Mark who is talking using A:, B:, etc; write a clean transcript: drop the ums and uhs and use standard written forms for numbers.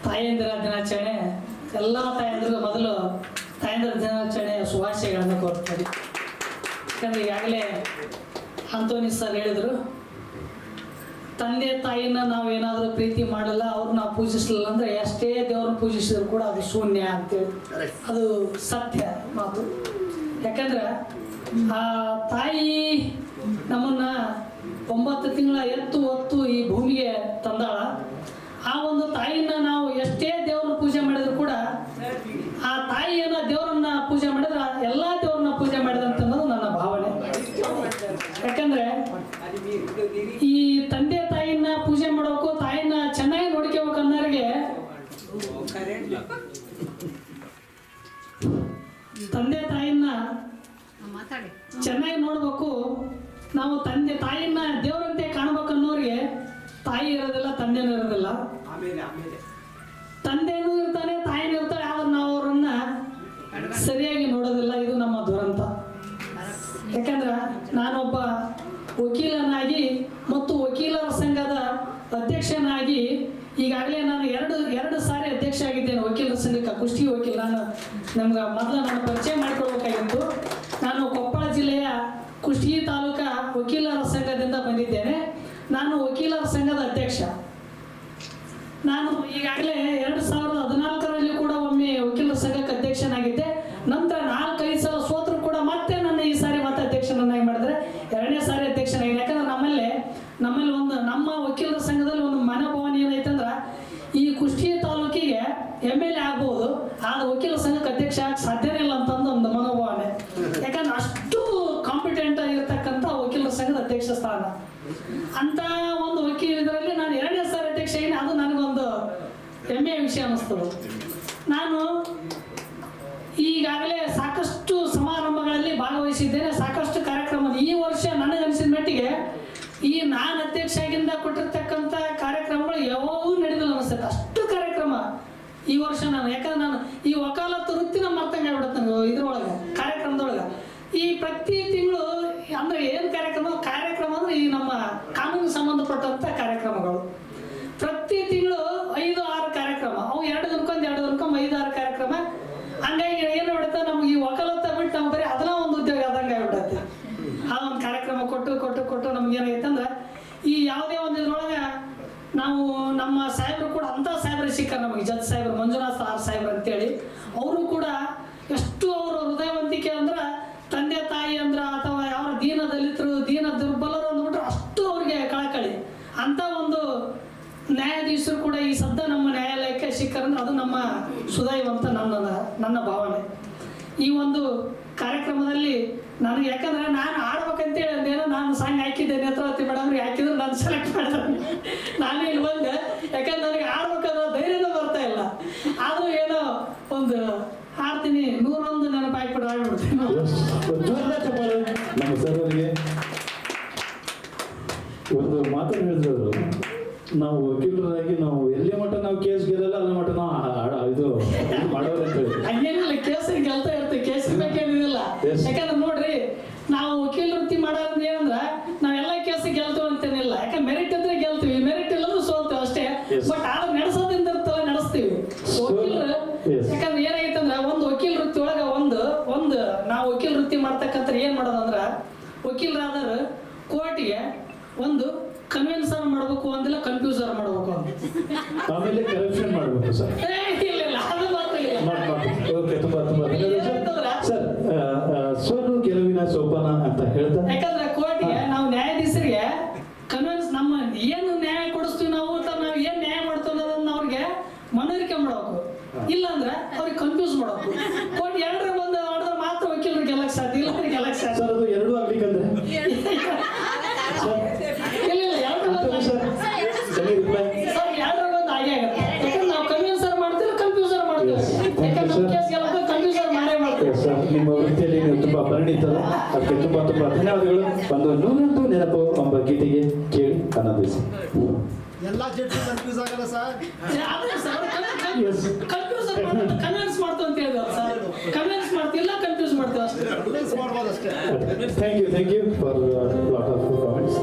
A: ತಾಯಂದಿರ ದಿನಾಚರಣೆ ಎಲ್ಲ ತಾಯಂದಿರಿಗೂ ಮೊದಲು ತಾಯಂದಿರ ದಿನಾಚರಣೆಯ ಶುಭಾಶಯಗಳನ್ನು ಕೋರ್ತಾರೆ. ಯಾಕಂದರೆ ಈಗಾಗಲೇ ಅಂತೋನಿ ಸರ್ ಹೇಳಿದರು, ತಂದೆ ತಾಯಿನ ನಾವೇನಾದರೂ ಪ್ರೀತಿ ಮಾಡಲ್ಲ, ಅವ್ರನ್ನ ನಾವು ಪೂಜಿಸಲಿಲ್ಲ ಅಂದರೆ ಎಷ್ಟೇ ದೇವ್ರನ್ನ ಪೂಜಿಸಿದ್ರು ಕೂಡ ಅದು ಶೂನ್ಯ ಅಂತೇಳಿ. ಅದು ಸತ್ಯ ಮಾತು. ಯಾಕಂದ್ರೆ ಆ ತಾಯಿ ನಮ್ಮನ್ನು 9 ತಿಂಗಳ ಎತ್ತು ಹೊತ್ತು ಈ ಭೂಮಿಗೆ ತಂದಾಳ. ಆ ಒಂದು ತಾಯಿನ ನಾವು ಎಷ್ಟೇ ದೇವ್ರನ್ನ ಪೂಜೆ ಮಾಡಿದ್ರು ಕೂಡ ಆ ತಾಯಿಯನ್ನ ದೇವರನ್ನ ಪೂಜೆ ಮಾಡಿದ್ರೆ ಎಲ್ಲ ದೇವ್ರನ್ನ ಪೂಜೆ ಮಾಡಿದಂತ ಅನ್ನೋದು ನನ್ನ ಭಾವನೆ. ಯಾಕಂದ್ರೆ ಈ ತಂದೆ ತಾಯಿನ ಪೂಜೆ ಮಾಡಬೇಕು, ತಾಯಿನ ಚೆನ್ನಾಗಿ ನೋಡ್ಕೋಬೇಕು ಅನ್ನೋರಿಗೆ ತಂದೆ ತಾಯಿನ ಚೆನ್ನಾಗಿ ನೋಡ್ಬೇಕು, ನಾವು ತಂದೆ ತಾಯಿನ ದೇವರಂತೆ ಕಾಣಬೇಕು ಅನ್ನೋರಿಗೆ ತಾಯಿ ಇರೋದಿಲ್ಲ, ತಂದೆನೂ ಇರೋದಿಲ್ಲ. ತಂದೆನೂ ಇರ್ತಾನೆ, ತಾಯಿನೂ ಇರ್ತಾರೆ, ಆದ್ರೆ ನಾವು ಅವ್ರನ್ನ ಸರಿಯಾಗಿ ನೋಡೋದಿಲ್ಲ. ಇದು ನಮ್ಮ ದುರಂತ. ಯಾಕಂದ್ರೆ ನಾನೊಬ್ಬ ವಕೀಲನಾಗಿ ಮತ್ತು ವಕೀಲರ ಸಂಘದ ಅಧ್ಯಕ್ಷನಾಗಿ ಈಗಾಗಲೇ ನಾನು ಎರಡು ಸಾರಿ ಅಧ್ಯಕ್ಷ ಆಗಿದ್ದೇನೆ ವಕೀಲರ ಸಂಘಕ್ಕೆ. ಕುಷ್ಟಗಿ ವಕೀಲ. ನಮ್ಗೆ ಮೊದಲು ನಾನು ಪರಿಚಯ ಮಾಡಿಕೊಳ್ಬೇಕಾಗಿತ್ತು. ನಾನು ಕೊಪ್ಪಳ ಜಿಲ್ಲೆಯ ಕುಷ್ಟಗಿ ತಾಲೂಕಾ ವಕೀಲರ ಸಂಘದಿಂದ ಬಂದಿದ್ದೇನೆ. ನಾನು ವಕೀಲರ ಸಂಘದ ಅಧ್ಯಕ್ಷ. ನಾನು ಈಗಾಗಲೇ 2014ರಲ್ಲಿ ಕೂಡ ಒಮ್ಮೆ ವಕೀಲರ ಸಂಘಕ್ಕೆ ಅಧ್ಯಕ್ಷನಾಗಿದ್ದೆ. ನಂತರ 4-5 ಸಲ ಸೋತರು ಕೂಡ ಮತ್ತೆ ನನ್ನ ಈ ಸಾರಿ ಮತ್ತೆ ಅಧ್ಯಕ್ಷನನ್ನಾಗಿ ಮಾಡಿದ್ರೆ 2ನೇ ಸಾರಿ ಅಧ್ಯಕ್ಷನಾಗಿದೆ. ಯಾಕಂದ್ರೆ ನಮ್ಮಲ್ಲಿ ಒಂದು ನಮ್ಮ ವಕೀಲರ ಸಂಘದಲ್ಲಿ ಒಂದು ಮನೋಭಾವನೆ ಏನೈತಂದ್ರೆ ಈ ಕುಷ್ಟಗಿ ತಾಲೂಕಿಗೆ MLA ಆಗ್ಬೋದು, ಆದ್ರೆ ವಕೀಲರ ಸಂಘಕ್ಕೆ ಅಧ್ಯಕ್ಷ ಆಗಕ್ಕೆ ಸಾಧ್ಯನೇ ಇಲ್ಲ ಅಂತಂದು ಒಂದು ಮನೋಭಾವನೆ. ಯಾಕಂದ್ರೆ ಅಷ್ಟು ಕಾಂಪಿಟೆಂಟ್ ಆಗಿರ್ತಕ್ಕಂಥ ವಕೀಲರ ಸಂಘದ ಅಧ್ಯಕ್ಷ ಸ್ಥಾನ. ಅಂತ ಒಂದು ವಕೀಲ ಇದರಲ್ಲಿ ನಾನು 2ನೇ ಸಾರಿ ಅಧ್ಯಕ್ಷ ಆಗಿನಿ. ಅದು ನನಗೊಂದು ಹೆಮ್ಮೆಯ ವಿಷಯ ಅನ್ನಿಸ್ತದೆ. ನಾನು ಈಗಾಗಲೇ ಸಾಕಷ್ಟು ಸಮಾರಂಭಗಳಲ್ಲಿ ಭಾಗವಹಿಸಿದ್ದೇನೆ, ಸಾಕಷ್ಟು ಕಾರ್ಯಕ್ರಮ. ಈ ವರ್ಷ ನನಗನ್ಸಿದ ಮಟ್ಟಿಗೆ ಈ ನಾನು ಅಧ್ಯಕ್ಷ ಆಗಿಂದ ಕೊಟ್ಟಿರ್ತಕ್ಕಂಥ ಕಾರ್ಯಕ್ರಮಗಳು ಯಾವೂ ನಡೆದಿಲ್ಲ ಅನಿಸ್ತೈತೆ. ಅಷ್ಟು ಕಾರ್ಯಕ್ರಮ ಈ ವರ್ಷ ನಾನು. ಯಾಕಂದ್ರೆ ನಾನು ಈ ವಕಾಲತ್ತು ವೃತ್ತಿನ ಮರ್ತಂಗೆ ಆಗ್ಬಿಡುತ್ತೆ ನನಗೆ ಇದ್ರೊಳಗೆ ಕಾರ್ಯಕ್ರಮದೊಳಗೆ. ಈ ಪ್ರತಿ ತಿಂಗಳು ಅಂದ್ರೆ ಏನು ಕಾರ್ಯಕ್ರಮ ಅಂದ್ರೆ ಈ ನಮ್ಮ ಕಾನೂನಿಗೆ ಸಂಬಂಧಪಟ್ಟಂತ ಕಾರ್ಯಕ್ರಮಗಳು. ಪ್ರತಿ ತಿಂಗಳು 5-6 ಕಾರ್ಯಕ್ರಮ, ಅವು 2 ದಿನಕ್ಕೊಮ್ಮೆ 5-6 ಕಾರ್ಯಕ್ರಮ. ಹಂಗಾಗಿ ಏನು ಬಿಡುತ್ತೆ, ನಮ್ಗೆ ಈ ವಕಾಲತ್ತ ಬಿಟ್ಟು ನಾವು ಬರೀ ಅದನ್ನ ಒಂದು ಉದ್ಯೋಗ ಆದಂಗೆ ಆಗ್ಬಿಡತ್ತೆ. ಆ ಒಂದು ಕಾರ್ಯಕ್ರಮ ಕೊಟ್ಟು ನಮ್ಗೆ ಏನಾಗೈತೆ ಅಂದ್ರೆ ಈ ಯಾವುದೇ ಒಂದು ಇದ್ರೊಳಗೆ ನಾವು ನಮ್ಮ ಸಾಹೇಬರು ಕೂಡ ಅಂಥ ಸಾಹೇಬ್ರು ಸಿಕ್ಕಾರ ನಮಗೆ. ಜಜ್ ಸಾಹೇಬ್ರು ಮಂಜುನಾಥ್ ಸಾಹೇಬ್ರು ಅಂತೇಳಿ, ಅವರು ಕೂಡ ಎಷ್ಟು ಅವರು ಹೃದಯವಂತಿಕೆ ಅಂದ್ರೆ ತಂದೆ ತಾಯಿ ಅಂದ್ರ ಅಥವಾ ಯಾವ ದೀನ ದಲಿತರು ದೀನ ದುರ್ಬಲರು ಅಂದ್ಬಿಟ್ರೆ ಅಷ್ಟು ಅವ್ರಿಗೆ ಕಳಕಳಿ. ಅಂತ ಒಂದು ನ್ಯಾಯಾಧೀಶರು ಕೂಡ ಈ ಸದ್ದ ನಮ್ಮ ನ್ಯಾಯಾಲಯಕ್ಕೆ ಸಿಕ್ಕರಂದ್ರೆ ಅದು ನಮ್ಮ ಸುದೈವಂತ ನನ್ನ ಭಾವನೆ. ಈ ಒಂದು ಕಾರ್ಯಕ್ರಮದಲ್ಲಿ ನನಗೆ, ಯಾಕಂದ್ರೆ ನಾನು ಆಡ್ಬೇಕಂತೇಳಿ ಅಂದೇನೋ ನಾನು ಸಾಂಗ್ ಹಾಕಿದ್ದೆ, ನೇತ್ರಾವತಿ ಮೇಡಮ್ರಿಗೆ ಹಾಕಿದ್ರು, ನಾನು ಸೆಲೆಕ್ಟ್ ಮಾಡಿದ್ರೆ ನಾನು ಇಲ್ಲಿ ಬಂದೆ. ಯಾಕಂದ್ರೆ ನನಗೆ ಆಡ್ಬೇಕನ್ನೋ ಧೈರ್ಯನೂ ಬರ್ತಾ ಇಲ್ಲ. ಆದರೂ ಏನೋ ಒಂದು ಹಾಡ್ತೀನಿ, 101 ನೆನಪಾಯ್ಬಿಟ್ಟು ಆಡ್ಬಿಡ್ತೀನಿ.
B: ನಮ್ಮ ಸರ್ ಅವರಿಗೆ ಒಂದು ಮಾತನ್ನು ಹೇಳಿದ್ರು, ನಾವು ವಕೀಲರಾಗಿ ನಾವು ಎಲ್ಲಿ ಮಟ್ಟ ನಾವು ಕೇಸ್ ಗೆಲ್ಲಲ್ಲ ಅಲ್ಲಿ ಮಟ್ಟ ನಾವು ಇದು ಮಾಡೋರು ಅಂತ ಹೇಳಿ.
A: ಹಂಗೇನಿಲ್ಲ, ಕೇಸ್ ಗೆಲ್ತಾ ಇರ್ತೀವಿ, ಕೇಸ್ ಬೇಕೇನಿಲ್ಲ. ಯಾಕಂದ್ರೆ ನೋಡ್ರಿ, ನಾವು ವಕೀಲ ವೃತ್ತಿ ಮಾಡೋದ್ರಿಂದ ಏನಂದ್ರ ನಾವೆಲ್ಲ ಕೇಸ್ ಗೆಲ್ತೀವಿ ಅಂತೇನಿಲ್ಲ. ಯಾಕಂದ್ರೆ ಮೆರಿಟ್ ಇದ್ರೆ ಗೆಲ್ತೀವಿ, ಮೆರಿಟ್ ಇಲ್ಲಂದ್ರೆ ಸೋಲ್ತೀವಿ ಅಷ್ಟೇ. ಬಟ್ ಆದ್ರೆ ನಡೆಸೋದ್ರಿಂದ ಇರ್ತವೆ, ನಡೆಸ್ತೀವಿ ವಕೀಲರು. ಯಾಕಂದ್ರೆ ಏನಾಗೈತೆ ಅಂದ್ರೆ ಒಂದು ವಕೀಲ ವೃತ್ತಿ ಒಳಗ ಒಂದು ನಾವು ವಕೀಲ ವೃತ್ತಿ ಮಾಡ್ತಕ್ಕಂಥ ಏನ್ ಮಾಡೋದಂದ್ರ, ವಕೀಲರಾದ್ರೆ ಕೋರ್ಟಿಗೆ ಒಂದು ಕನ್ವಿನ್ಸರ್ ಮಾಡ್ಬೇಕು, ಒಂದಿಲ್ಲ ಕನ್ಫ್ಯೂಸರ್ ಮಾಡ್ಬೇಕು,
B: ಆಮೇಲೆ ಕರಪ್ಷನ್ ಮಾಡ್ಬೇಕು ಸರ್.
A: ಇಲ್ಲ ಅದು ಮಾತ್ರ.
B: ಓಕೆ, ತುಂಬಾ ಸರ್. ಸೋಲು ಗೆಲುವಿನ ಸೋಪಾನ ಅಂತ ಹೇಳ್ತಾರೆ.
A: ಯಾಕಂದ್ರೆ ಕೋರ್ಟಿಗೆ ನಾವು ನ್ಯಾಯಾಧೀಶರಿಗೆ ಕನ್ವಿನ್ಸ್ ನಮ್ಮ ಏನು ನ್ಯಾಯ ಕೊಡಿಸ್ತೀವಿ ನಾವು ಏನ್ ನ್ಯಾಯ ಮಾಡ್ತೀವಿ ಅನ್ನೋದನ್ನ ಅವ್ರಿಗೆ ಮನವರಿಕೆ ಮಾಡಬೇಕು. ಇಲ್ಲ ಅಂದ್ರೆ ಅವ್ರಿಗೆ ಕನ್ಫ್ಯೂಸ್ ಮಾಡಬೇಕು. ಕೋರ್ಟ್ 2ರ ಒಂದು ಆಡಿದ್ರೆ ಮಾತ್ರ ವಕೀಲರು ಗೆಲ್ಲಕ್ ಸಾಧ್ಯ, ಇಲ್ಲ ಗೆಲ್ಲಕ್ ಸಾಧ್ಯ.
B: ಸರ್ ಅದು 2 ಆಗ್ಲಿಕ್ಕಂದ್ರೆ ನಿಮ್ಮ ವೃತ್ತಿಯಲ್ಲಿ ನೀವು ತುಂಬಾ ಪರಿಣಿತರು. ಅದಕ್ಕೆ ತುಂಬಾ ಧನ್ಯವಾದಗಳು. ಒಂದು 101 ನೆನಪು ಎಂಬ ಗೀತೆಗೆ ಕೇಳಿ ಆನಂದಿಸಿ.
C: ಎಲ್ಲ ಜಡ್ಜ್ ಕನ್ಫ್ಯೂಸ್ ಆಗಲ್ಲ ಸರ್.
A: ಕನ್ವಿನ್ಸ್ ಮಾಡ್ತೀವಿ ಅಂತ ಹೇಳಿದ್ರು ಸರ್. ಕನ್ವಿನ್ಸ್ ಮಾಡ್ತಿಲ್ಲ, ಕನ್ಫ್ಯೂಸ್ ಮಾಡ್ತೀವಿ ಅಷ್ಟೇ.
C: ಕನ್ವಿನ್ಸ್ ಮಾಡ್ಬೋದು ಅಷ್ಟೇ.
B: Thank you for lot of comments.